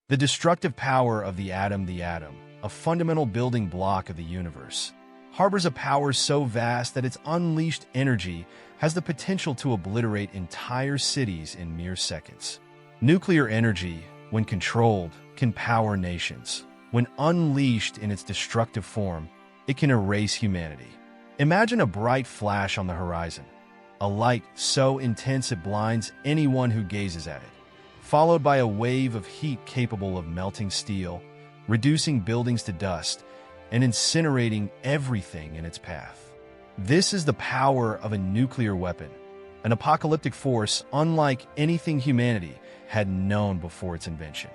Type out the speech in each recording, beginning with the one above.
The destructive power of the atom, a fundamental building block of the universe, harbors a power so vast that its unleashed energy has the potential to obliterate entire cities in mere seconds. Nuclear energy, when controlled, can power nations. When unleashed in its destructive form, it can erase humanity. Imagine a bright flash on the horizon, a light so intense it blinds anyone who gazes at it, followed by a wave of heat capable of melting steel, reducing buildings to dust, and incinerating everything in its path. This is the power of a nuclear weapon, an apocalyptic force unlike anything humanity had known before its invention.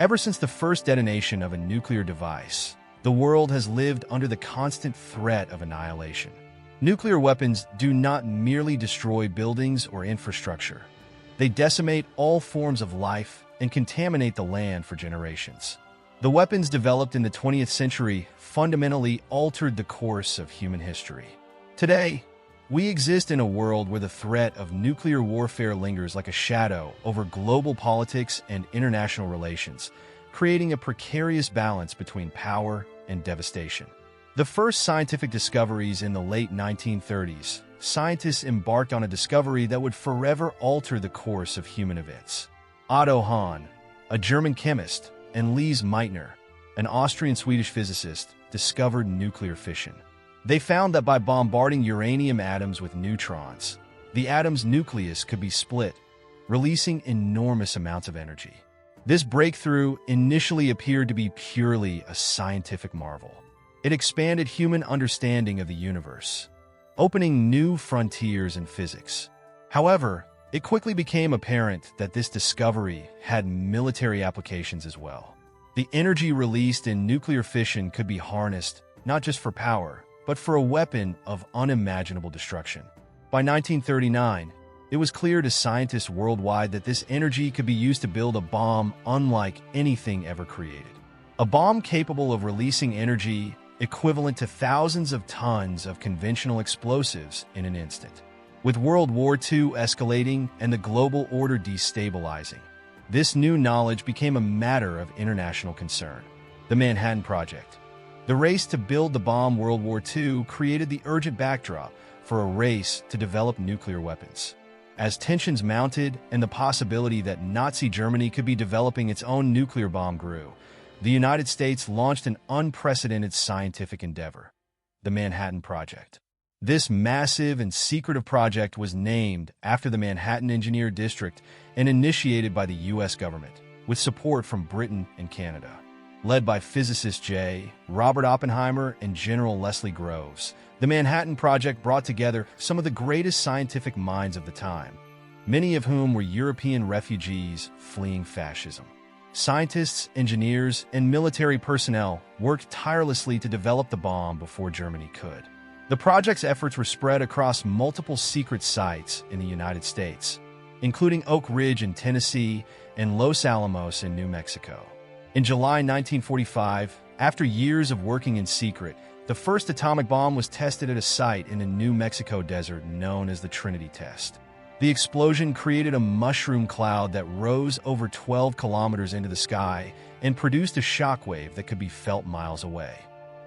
Ever since the first detonation of a nuclear device, the world has lived under the constant threat of annihilation. Nuclear weapons do not merely destroy buildings or infrastructure. They decimate all forms of life and contaminate the land for generations. The weapons developed in the 20th century fundamentally altered the course of human history. Today, we exist in a world where the threat of nuclear warfare lingers like a shadow over global politics and international relations, creating a precarious balance between power and devastation. The first scientific discoveries in the late 1930s, scientists embarked on a discovery that would forever alter the course of human events. Otto Hahn, a German chemist, and Lise Meitner, an Austrian-Swedish physicist, discovered nuclear fission. They found that by bombarding uranium atoms with neutrons, the atom's nucleus could be split, releasing enormous amounts of energy. This breakthrough initially appeared to be purely a scientific marvel. It expanded human understanding of the universe, opening new frontiers in physics. However, it quickly became apparent that this discovery had military applications as well. The energy released in nuclear fission could be harnessed not just for power, but for a weapon of unimaginable destruction. By 1939, it was clear to scientists worldwide that this energy could be used to build a bomb unlike anything ever created. A bomb capable of releasing energy equivalent to thousands of tons of conventional explosives in an instant. With World War II escalating and the global order destabilizing, this new knowledge became a matter of international concern. The Manhattan Project. The race to build the bomb World War II created the urgent backdrop for a race to develop nuclear weapons. As tensions mounted and the possibility that Nazi Germany could be developing its own nuclear bomb grew, the United States launched an unprecedented scientific endeavor, the Manhattan Project. This massive and secretive project was named after the Manhattan Engineer District and initiated by the U.S. government, with support from Britain and Canada. Led by physicist J. Robert Oppenheimer and General Leslie Groves, the Manhattan Project brought together some of the greatest scientific minds of the time, many of whom were European refugees fleeing fascism. Scientists, engineers, and military personnel worked tirelessly to develop the bomb before Germany could. The project's efforts were spread across multiple secret sites in the United States, including Oak Ridge in Tennessee and Los Alamos in New Mexico. In July 1945, after years of working in secret, the first atomic bomb was tested at a site in the New Mexico desert known as the Trinity Test. The explosion created a mushroom cloud that rose over 12 kilometers into the sky and produced a shockwave that could be felt miles away.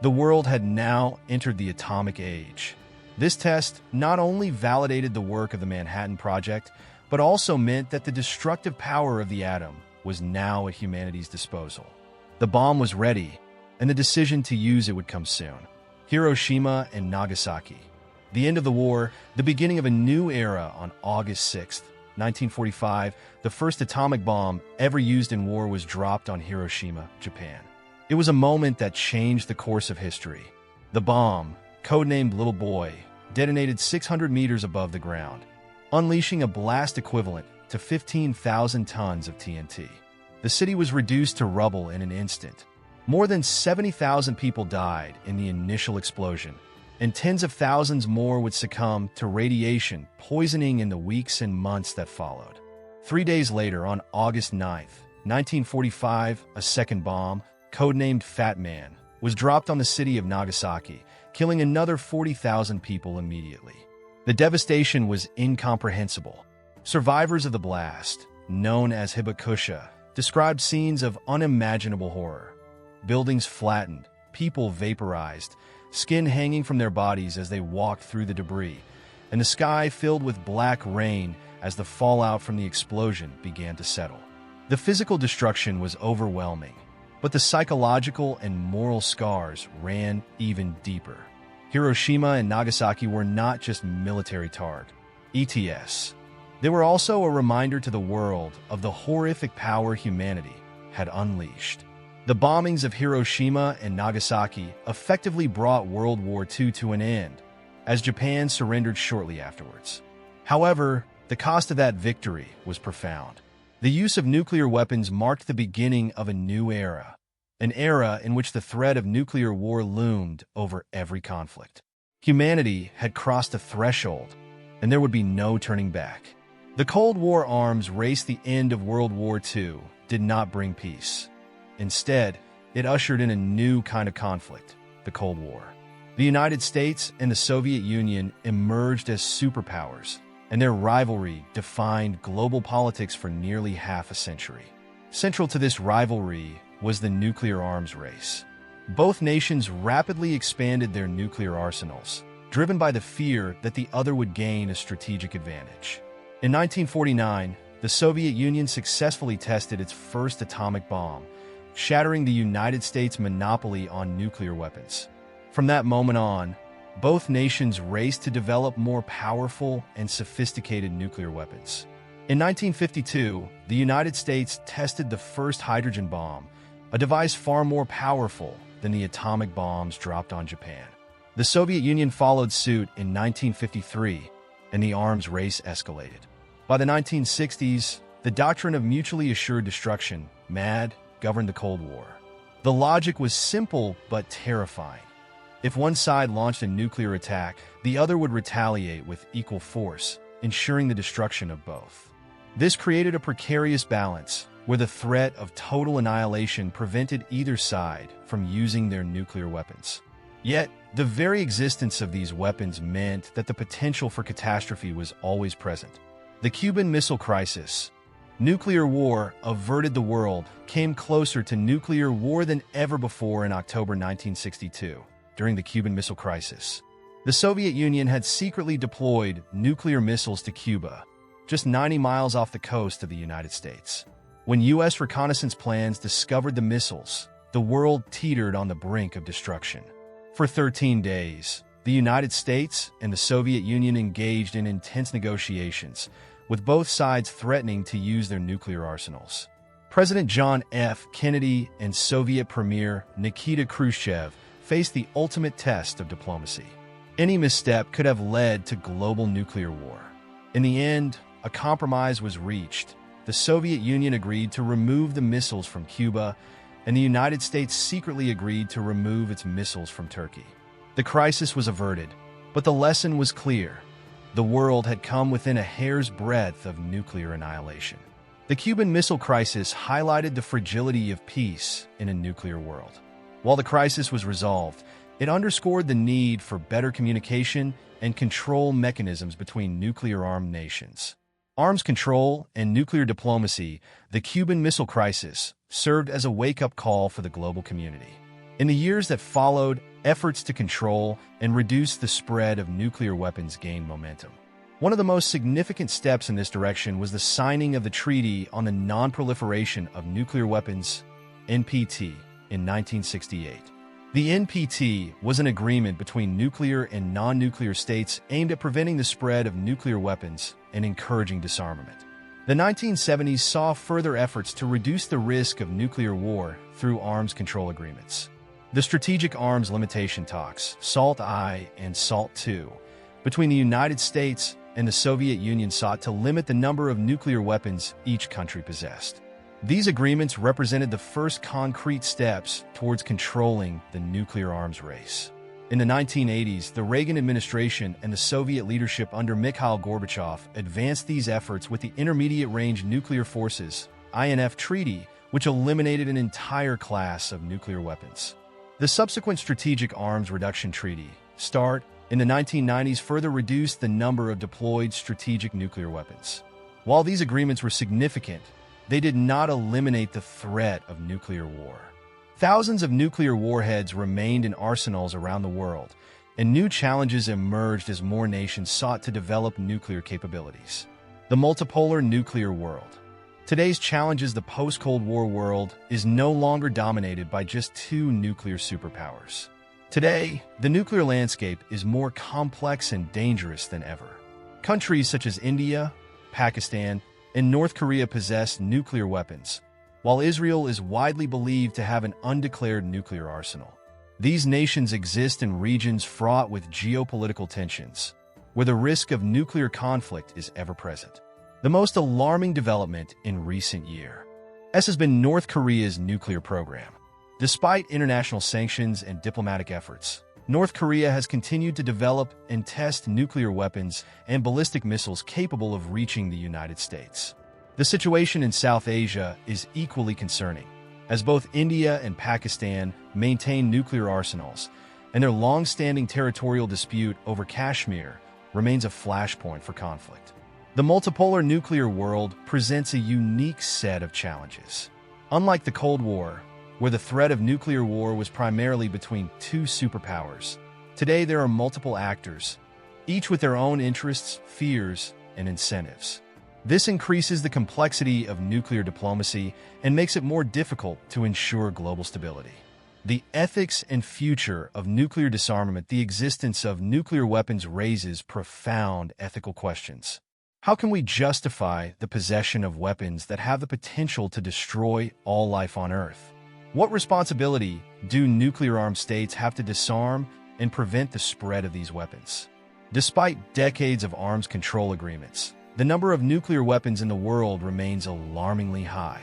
The world had now entered the atomic age. This test not only validated the work of the Manhattan Project, but also meant that the destructive power of the atom was now at humanity's disposal. The bomb was ready, and the decision to use it would come soon. Hiroshima and Nagasaki. The end of the war, the beginning of a new era. On August 6, 1945, the first atomic bomb ever used in war was dropped on Hiroshima, Japan. It was a moment that changed the course of history. The bomb, codenamed Little Boy, detonated 600 meters above the ground, unleashing a blast equivalent to 15,000 tons of TNT. The city was reduced to rubble in an instant. More than 70,000 people died in the initial explosion, and tens of thousands more would succumb to radiation poisoning in the weeks and months that followed. 3 days later, on August 9, 1945, a second bomb, codenamed Fat Man, was dropped on the city of Nagasaki, killing another 40,000 people immediately. The devastation was incomprehensible. Survivors of the blast, known as hibakusha, described scenes of unimaginable horror. Buildings flattened, people vaporized, skin hanging from their bodies as they walked through the debris, and the sky filled with black rain as the fallout from the explosion began to settle. The physical destruction was overwhelming, but the psychological and moral scars ran even deeper. Hiroshima and Nagasaki were not just military ETS. They were also a reminder to the world of the horrific power humanity had unleashed. The bombings of Hiroshima and Nagasaki effectively brought World War II to an end, as Japan surrendered shortly afterwards. However, the cost of that victory was profound. The use of nuclear weapons marked the beginning of a new era, an era in which the threat of nuclear war loomed over every conflict. Humanity had crossed a threshold, and there would be no turning back. The Cold War arms race, the end of World War II, did not bring peace. Instead, it ushered in a new kind of conflict, the Cold War. The United States and the Soviet Union emerged as superpowers, and their rivalry defined global politics for nearly half a century. Central to this rivalry was the nuclear arms race. Both nations rapidly expanded their nuclear arsenals, driven by the fear that the other would gain a strategic advantage. In 1949, the Soviet Union successfully tested its first atomic bomb, shattering the United States' monopoly on nuclear weapons. From that moment on, both nations raced to develop more powerful and sophisticated nuclear weapons. In 1952, the United States tested the first hydrogen bomb, a device far more powerful than the atomic bombs dropped on Japan. The Soviet Union followed suit in 1953, and the arms race escalated. By the 1960s, the doctrine of mutually assured destruction, MAD, governed the Cold War. The logic was simple but terrifying. If one side launched a nuclear attack, the other would retaliate with equal force, ensuring the destruction of both. This created a precarious balance, where the threat of total annihilation prevented either side from using their nuclear weapons. Yet, the very existence of these weapons meant that the potential for catastrophe was always present. The Cuban Missile Crisis, nuclear war averted the world, came closer to nuclear war than ever before in October 1962, during the Cuban Missile Crisis. The Soviet Union had secretly deployed nuclear missiles to Cuba, just 90 miles off the coast of the United States. When U.S. reconnaissance plans discovered the missiles, the world teetered on the brink of destruction. For 13 days, the United States and the Soviet Union engaged in intense negotiations, with both sides threatening to use their nuclear arsenals. President John F. Kennedy and Soviet Premier Nikita Khrushchev faced the ultimate test of diplomacy. Any misstep could have led to global nuclear war. In the end, a compromise was reached. The Soviet Union agreed to remove the missiles from Cuba, and the United States secretly agreed to remove its missiles from Turkey. The crisis was averted, but the lesson was clear. The world had come within a hair's breadth of nuclear annihilation. The Cuban Missile Crisis highlighted the fragility of peace in a nuclear world. While the crisis was resolved, it underscored the need for better communication and control mechanisms between nuclear-armed nations. Arms control and nuclear diplomacy, the Cuban Missile Crisis served as a wake-up call for the global community. In the years that followed, efforts to control and reduce the spread of nuclear weapons gained momentum. One of the most significant steps in this direction was the signing of the Treaty on the Non-Proliferation of Nuclear Weapons, NPT, in 1968. The NPT was an agreement between nuclear and non-nuclear states aimed at preventing the spread of nuclear weapons and encouraging disarmament. The 1970s saw further efforts to reduce the risk of nuclear war through arms control agreements. The Strategic Arms Limitation Talks, SALT I and SALT II, between the United States and the Soviet Union sought to limit the number of nuclear weapons each country possessed. These agreements represented the first concrete steps towards controlling the nuclear arms race. In the 1980s, the Reagan administration and the Soviet leadership under Mikhail Gorbachev advanced these efforts with the Intermediate Range Nuclear Forces, INF Treaty, which eliminated an entire class of nuclear weapons. The subsequent Strategic Arms Reduction Treaty, START, in the 1990s further reduced the number of deployed strategic nuclear weapons. While these agreements were significant, they did not eliminate the threat of nuclear war. Thousands of nuclear warheads remained in arsenals around the world, and new challenges emerged as more nations sought to develop nuclear capabilities. The multipolar nuclear world. Today's challenges the post-Cold War world is no longer dominated by just two nuclear superpowers. Today, the nuclear landscape is more complex and dangerous than ever. Countries such as India, Pakistan, and North Korea possess nuclear weapons, while Israel is widely believed to have an undeclared nuclear arsenal. These nations exist in regions fraught with geopolitical tensions, where the risk of nuclear conflict is ever present. The most alarming development in recent years has been North Korea's nuclear program. Despite international sanctions and diplomatic efforts, North Korea has continued to develop and test nuclear weapons and ballistic missiles capable of reaching the United States. The situation in South Asia is equally concerning, as both India and Pakistan maintain nuclear arsenals, and their long-standing territorial dispute over Kashmir remains a flashpoint for conflict. The multipolar nuclear world presents a unique set of challenges. Unlike the Cold War, where the threat of nuclear war was primarily between two superpowers, today there are multiple actors, each with their own interests, fears, and incentives. This increases the complexity of nuclear diplomacy and makes it more difficult to ensure global stability. The ethics and future of nuclear disarmament. The existence of nuclear weapons raises profound ethical questions. How can we justify the possession of weapons that have the potential to destroy all life on Earth? What responsibility do nuclear-armed states have to disarm and prevent the spread of these weapons? Despite decades of arms control agreements, the number of nuclear weapons in the world remains alarmingly high.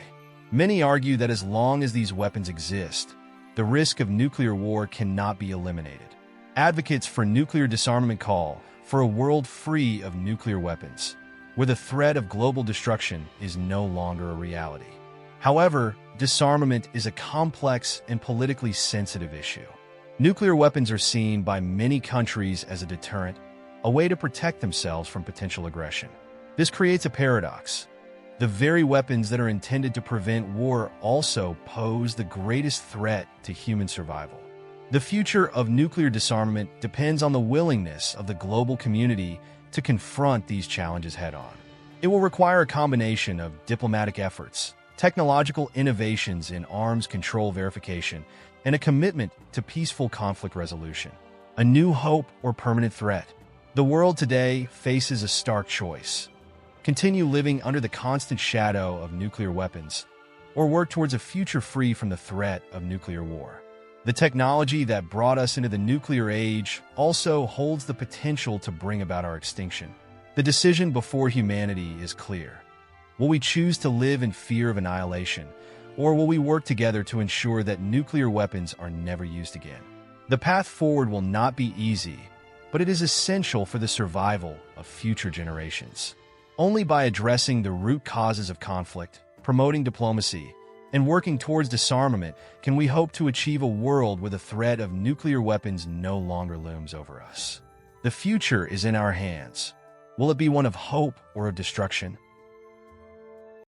Many argue that as long as these weapons exist, the risk of nuclear war cannot be eliminated. Advocates for nuclear disarmament call for a world free of nuclear weapons, where the threat of global destruction is no longer a reality. However, disarmament is a complex and politically sensitive issue. Nuclear weapons are seen by many countries as a deterrent, a way to protect themselves from potential aggression. This creates a paradox. The very weapons that are intended to prevent war also pose the greatest threat to human survival. The future of nuclear disarmament depends on the willingness of the global community to confront these challenges head-on. It will require a combination of diplomatic efforts, technological innovations in arms control verification, and a commitment to peaceful conflict resolution. A new hope or permanent threat. The world today faces a stark choice. Continue living under the constant shadow of nuclear weapons, or work towards a future free from the threat of nuclear war. The technology that brought us into the nuclear age also holds the potential to bring about our extinction. The decision before humanity is clear. Will we choose to live in fear of annihilation, or will we work together to ensure that nuclear weapons are never used again? The path forward will not be easy, but it is essential for the survival of future generations. Only by addressing the root causes of conflict, promoting diplomacy, and working towards disarmament can we hope to achieve a world where the threat of nuclear weapons no longer looms over us. The future is in our hands. Will it be one of hope or of destruction?